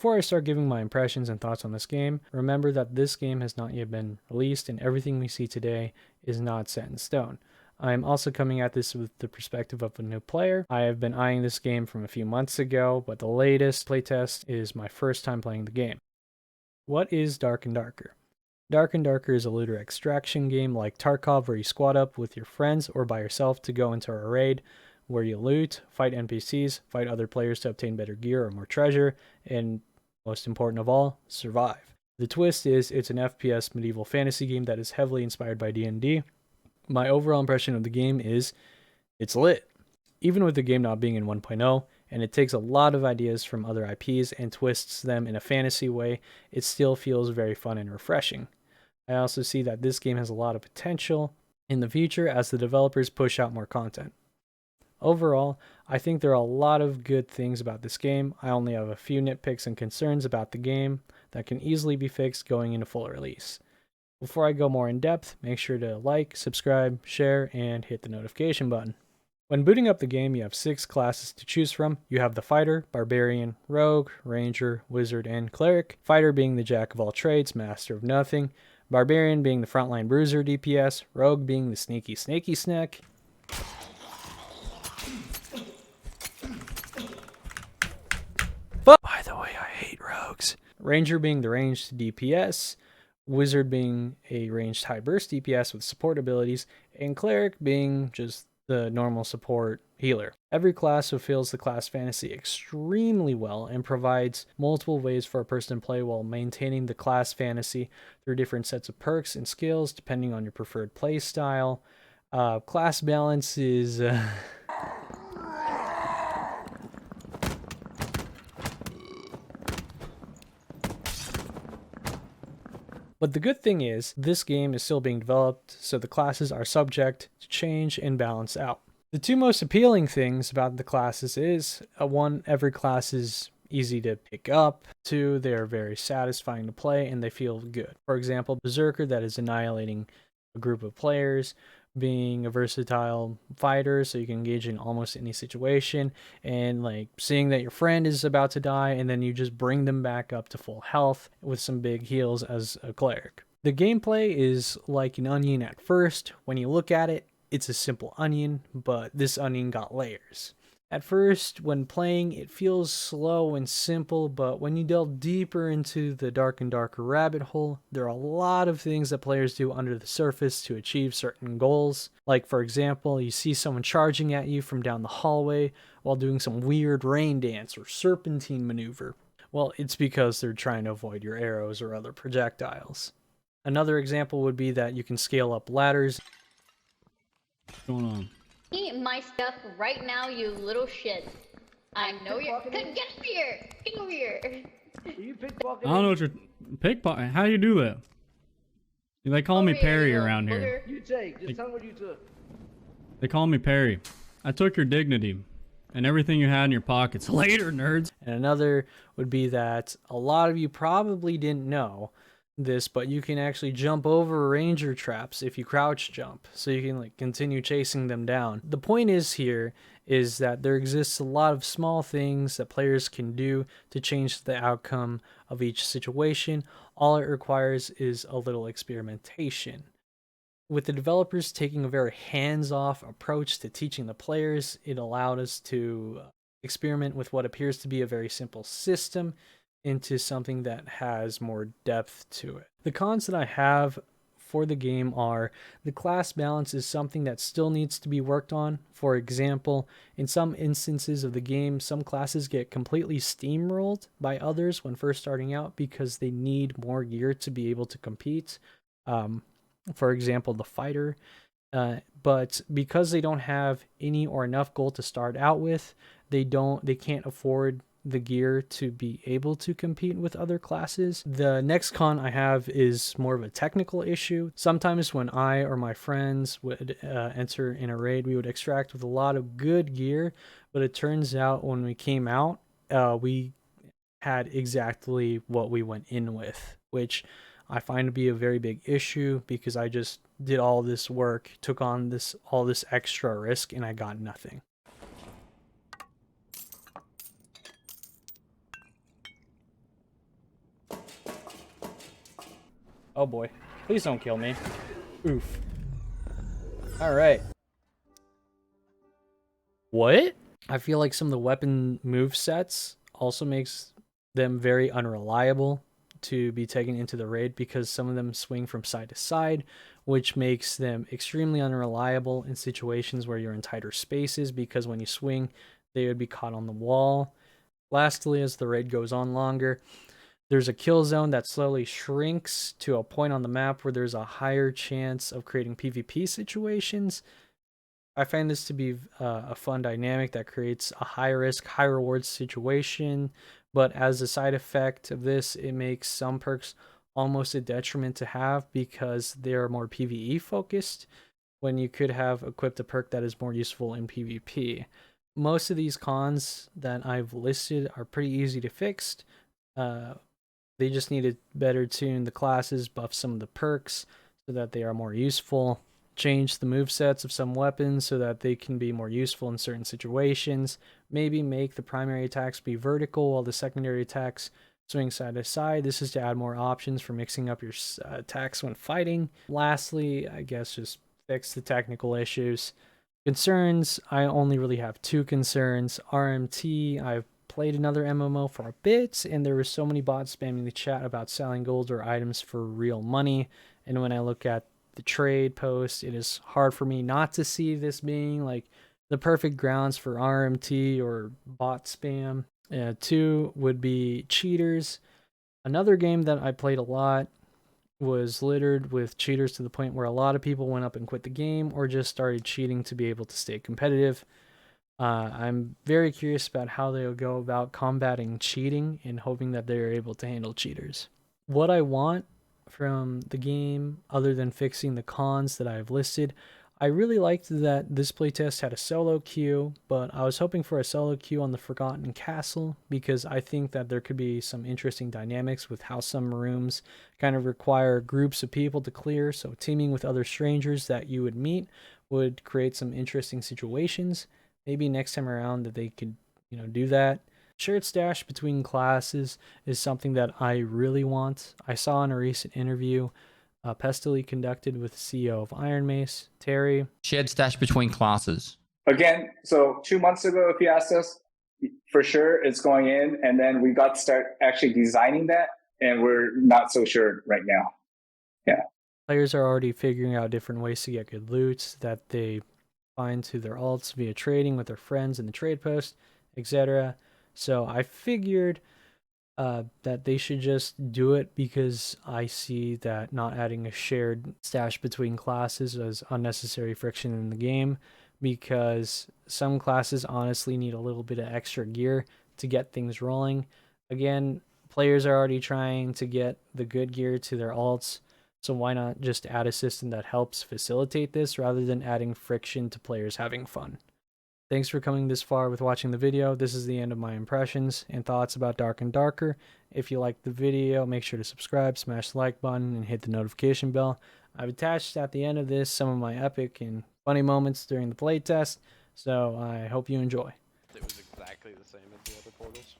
Before I start giving my impressions and thoughts on this game, remember that this game has not yet been released and everything we see today is not set in stone. I am also coming at this with the perspective of a new player. I have been eyeing this game from a few months ago, but the latest playtest is my first time playing the game. What is Dark and Darker? Dark and Darker is a looter extraction game like Tarkov where you squad up with your friends or by yourself to go into a raid where you loot, fight NPCs, fight other players to obtain better gear or more treasure, and most important of all, survive. The twist is it's an FPS medieval fantasy game that is heavily inspired by D&D. My overall impression of the game is it's lit. Even with the game not being in 1.0, and it takes a lot of ideas from other IPs and twists them in a fantasy way, it still feels very fun and refreshing. I also see that this game has a lot of potential in the future as the developers push out more content. Overall, I think there are a lot of good things about this game. I only have a few nitpicks and concerns about the game that can easily be fixed going into full release. Before I go more in depth, make sure to like, subscribe, share, and hit the notification button. When booting up the game, you have 6 classes to choose from. You have the Fighter, Barbarian, Rogue, Ranger, Wizard, and Cleric. Fighter being the jack of all trades, master of nothing. Barbarian being the frontline bruiser DPS. Rogue being the sneaky snaky snack. By the way, I hate rogues. Ranger being the ranged DPS. Wizard being a ranged high burst DPS with support abilities. And Cleric being just the normal support healer. Every class fulfills the class fantasy extremely well and provides multiple ways for a person to play while maintaining the class fantasy through different sets of perks and skills depending on your preferred play style. Class balance is... But the good thing is, this game is still being developed, so the classes are subject to change and balance out. The 2 most appealing things about the classes is, 1, every class is easy to pick up. 2, they are very satisfying to play and they feel good. For example, Berserker that is annihilating a group of players, being a versatile fighter so you can engage in almost any situation, and like seeing that your friend is about to die and then you just bring them back up to full health with some big heals as a cleric. The gameplay is like an onion at first. When you look at it, it's a simple onion, but this onion got layers. At first, when playing, it feels slow and simple, but when you delve deeper into the Dark and Darker rabbit hole, there are a lot of things that players do under the surface to achieve certain goals. Like, for example, you see someone charging at you from down the hallway while doing some weird rain dance or serpentine maneuver. Well, it's because they're trying to avoid your arrows or other projectiles. Another example would be that you can scale up ladders. What's going on? Eat my stuff right now, you little shit. I know you're. Get over here! Get over here! I don't know what you're pickpocket. How do you do that? They call me Perry around here. You take. Just tell me what you took. They call me Perry. I took your dignity and everything you had in your pockets. Later, nerds. And another would be that a lot of you probably didn't know this, but you can actually jump over ranger traps if you crouch jump, so you can like continue chasing them down. The point is here is that there exists a lot of small things that players can do to change the outcome of each situation. All it requires is a little experimentation. With the developers taking a very hands-off approach to teaching the players, it allowed us to experiment with what appears to be a very simple system into something that has more depth to it. The cons that I have for the game are the class balance is something that still needs to be worked on. For example, in some instances of the game, some classes get completely steamrolled by others when first starting out because they need more gear to be able to compete. For example, the Fighter. But because they don't have any or enough gold to start out with, they can't afford the gear to be able to compete with other classes. The next con I have is more of a technical issue. Sometimes when I or my friends would enter in a raid, we would extract with a lot of good gear, but it turns out when we came out, we had exactly what we went in with, which I find to be a very big issue because I just did all this work, took on all this extra risk, and I got nothing. Oh boy. Please don't kill me. Oof. Alright. What? I feel like some of the weapon move sets also makes them very unreliable to be taken into the raid because some of them swing from side to side, which makes them extremely unreliable in situations where you're in tighter spaces because when you swing, they would be caught on the wall. Lastly, as the raid goes on longer, there's a kill zone that slowly shrinks to a point on the map where there's a higher chance of creating PvP situations. I find this to be a fun dynamic that creates a high risk, high reward situation, but as a side effect of this, it makes some perks almost a detriment to have because they're more PvE focused when you could have equipped a perk that is more useful in PvP. Most of these cons that I've listed are pretty easy to fix. They just need to better tune the classes, buff some of the perks so that they are more useful, change the movesets of some weapons so that they can be more useful in certain situations, maybe make the primary attacks be vertical while the secondary attacks swing side to side. This is to add more options for mixing up your attacks when fighting. Lastly, I guess just fix the technical issues. Concerns, I only really have 2 concerns. RMT, I've played another MMO for a bit, and there were so many bots spamming the chat about selling gold or items for real money. And when I look at the trade post, it is hard for me not to see this being like the perfect grounds for RMT or bot spam. 2 would be cheaters. Another game that I played a lot was littered with cheaters to the point where a lot of people went up and quit the game or just started cheating to be able to stay competitive. I'm very curious about how they'll go about combating cheating and hoping that they're able to handle cheaters. What I want from the game, other than fixing the cons that I've listed, I really liked that this playtest had a solo queue, but I was hoping for a solo queue on the Forgotten Castle because I think that there could be some interesting dynamics with how some rooms kind of require groups of people to clear, so teaming with other strangers that you would meet would create some interesting situations. Maybe next time around that they could, do that. Shared stash between classes is something that I really want. I saw in a recent interview Pestily conducted with the CEO of Iron Mace, Terry. Shared stash between classes. Again, so 2 months ago, if you asked us, for sure it's going in, and then we got to start actually designing that, and we're not so sure right now. Yeah. Players are already figuring out different ways to get good loot that they find to their alts via trading with their friends in the trade post, etc. So I figured that they should just do it because I see that not adding a shared stash between classes is unnecessary friction in the game because some classes honestly need a little bit of extra gear to get things rolling. Again, players are already trying to get the good gear to their alts, so why not just add a system that helps facilitate this rather than adding friction to players having fun? Thanks for coming this far with watching the video. This is the end of my impressions and thoughts about Dark and Darker. If you liked the video, make sure to subscribe, smash the like button, and hit the notification bell. I've attached at the end of this some of my epic and funny moments during the playtest, so I hope you enjoy. It was exactly the same as the other portals.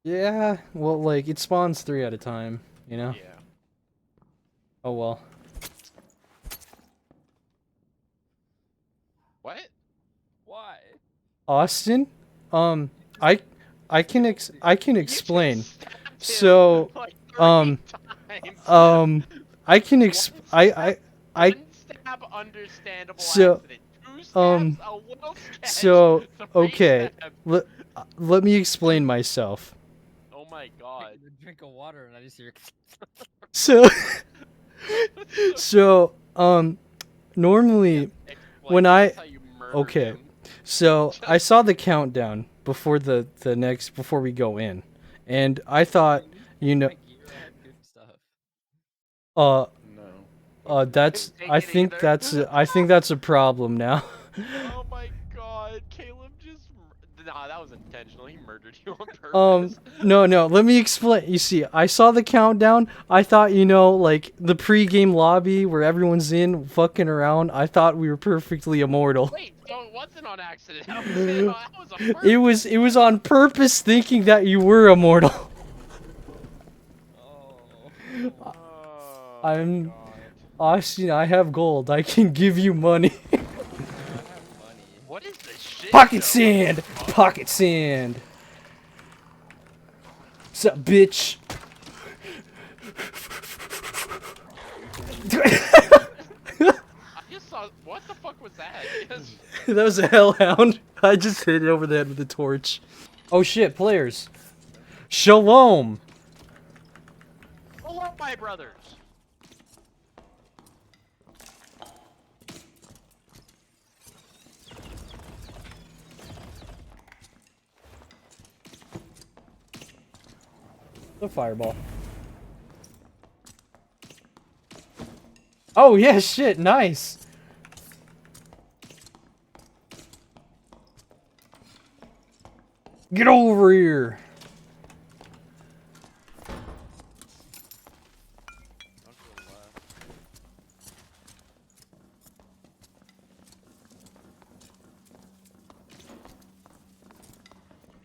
Yeah, well, like, it spawns 3 at a time, you know? Yeah. Oh well. What? Why? Austin? I can explain. So, I can One stab understandable so, accident. 2 stabs, a little sketch, so, 3 okay, stabs. let me explain myself. Oh my god. Drink of water and I just hear. So, normally, when That's how you murdered okay, him. so I saw the countdown before before we go in, and I thought, No. that's, Couldn't take I it think either. that's a problem now. Oh my god, Caleb just. Nah, that was intentional. He murdered you on purpose. No, let me explain. You see, I saw the countdown. I thought, like the pre-game lobby where everyone's in fucking around. I thought we were perfectly immortal. Wait, so it wasn't on accident. That was on purpose. It was on purpose, thinking that you were immortal. Oh. I'm God. Austin. I have gold. I can give you money. I have money. What is this shit? Pocket show? sand. Pocket sand. Sup, bitch? I just saw. What the fuck was that? Yes. That was a hellhound. I just hit it over the head with a torch. Oh shit, players. Shalom. Hello, my brothers. The fireball. Oh yeah, shit, nice. Get over here. Don't go left.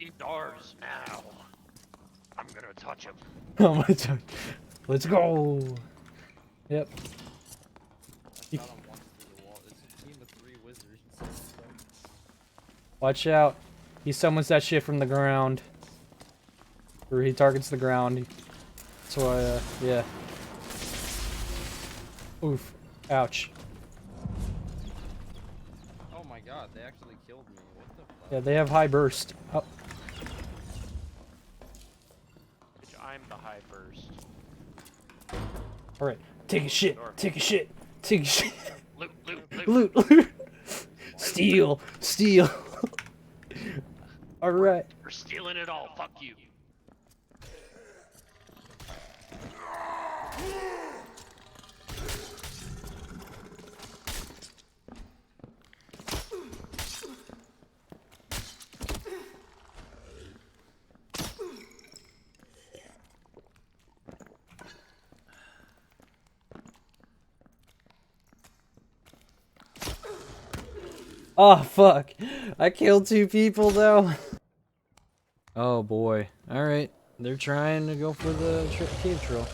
Indoors now. I'm gonna touch him. Oh my god. Let's go. Yep. I shot him once through the wall. It's a team of 3 wizards. Watch out. He summons that shit from the ground. Or he targets the ground. That's why, yeah. Oof. Ouch. Oh my god, they actually killed me. What the fuck? Yeah, they have high burst. Oh, Bitch, I'm the high burst. alright. Take a shit. Take a shit. Take a shit. Loot, loot, loot. Loot, loot. Steal. Steal. Alright. We're stealing it all. Fuck you. Oh, fuck. I killed 2 people, though. Oh, boy. Alright. They're trying to go for the cave troll.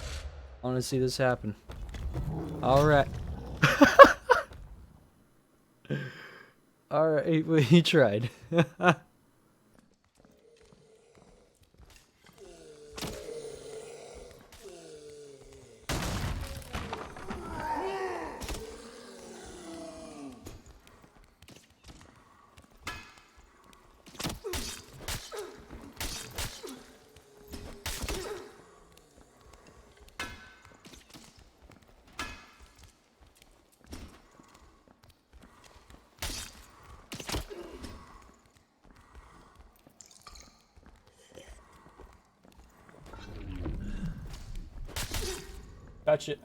I want to see this happen. Alright. Alright, well, he tried. Gotcha.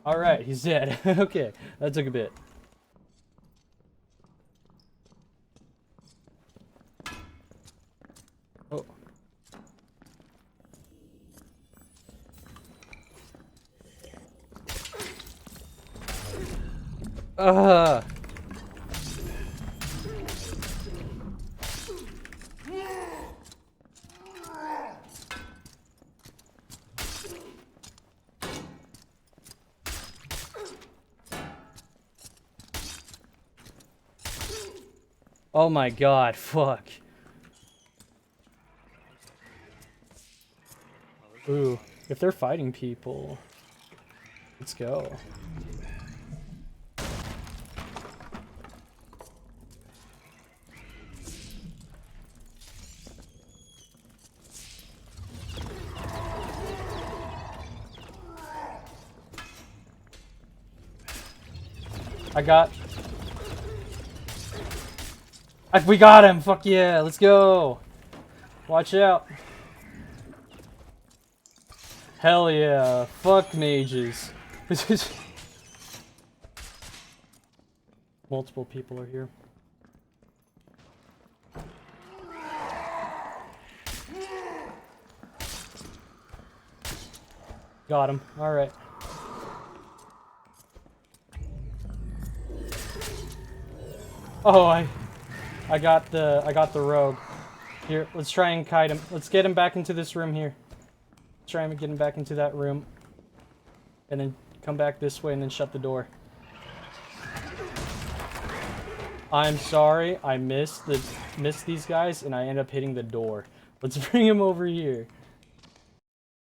Alright, he's dead. Okay, that took a bit. Oh. Ah. Oh my god, fuck. Ooh, if they're fighting people, let's go. We got him! Fuck yeah, let's go! Watch out. Hell yeah, fuck mages. Multiple people are here. Got him. All right. Oh, I got the rogue. Here, let's try and kite him. Let's get him back into this room here. Let's try and get him back into that room. And then come back this way and then shut the door. I'm sorry, I missed these guys and I end up hitting the door. Let's bring him over here.